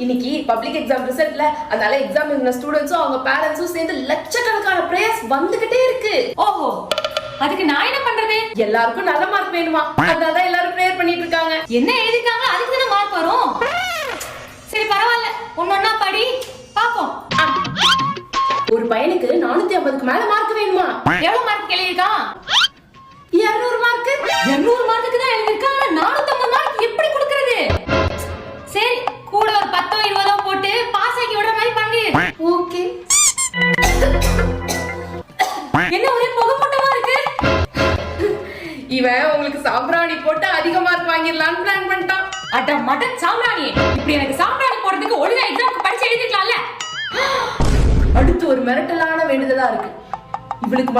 இன்னைக்கு public exam ரிசல்ட்ல அதனால exam எழுதின ஸ்டூடெண்ட்ஸும் அவங்க பேரண்ட்ஸும் சேர்ந்து லட்சக்கணக்கான பிரேயர்ஸ் வந்துகிட்டே இருக்கு. ஓஹோ, அதுக்கு நான் என்ன பண்றது? எல்லாருக்கும் நல்ல மார்க் வேணுமா, அதனால எல்லாரும் பிரேயர் பண்ணிட்டு இருக்காங்க. என்ன எழுதிருக்காங்க, அதுக்கு தான மார்க் வரும். சரி பரவாயில்ல, ஒன்னொன்னா படி பாப்போம். ஒரு பையனுக்கு 450க்கு மேல மார்க் வேணுமா? எவ்வளவு மார்க் எழுதிருக்கான்? 200 மார்க். 200 மார்க்குக்கு தான் எழுதிருக்கான். 450 மார்க் எப்படி கொடுக்கிறது? சரி, கூட ஒரு 10 20 போட்டு பாஸ் ஆக்கி விடுற மாதிரி பண்ணு. ஓகே. என்ன ஒரே புகைப்பட்டமா இருக்கு? இவன் உங்களுக்கு சாம்பிராணி போட்டு அதிக மார்க் வாங்கிடலாம்னு பிளான் பண்ணிட்டான். அட மட்டன் சாம்பிராணி, இப்படி எனக்கு சாம்பிராணி போடுறதுக்கு ஒழுங்கா எக்ஸாம்க்கு படிச்சு எழுதிக்கலாம்ல. அடுத்து ஒரு மிரட்டலான வேண்டுதலா இருக்கு. இவளுக்கு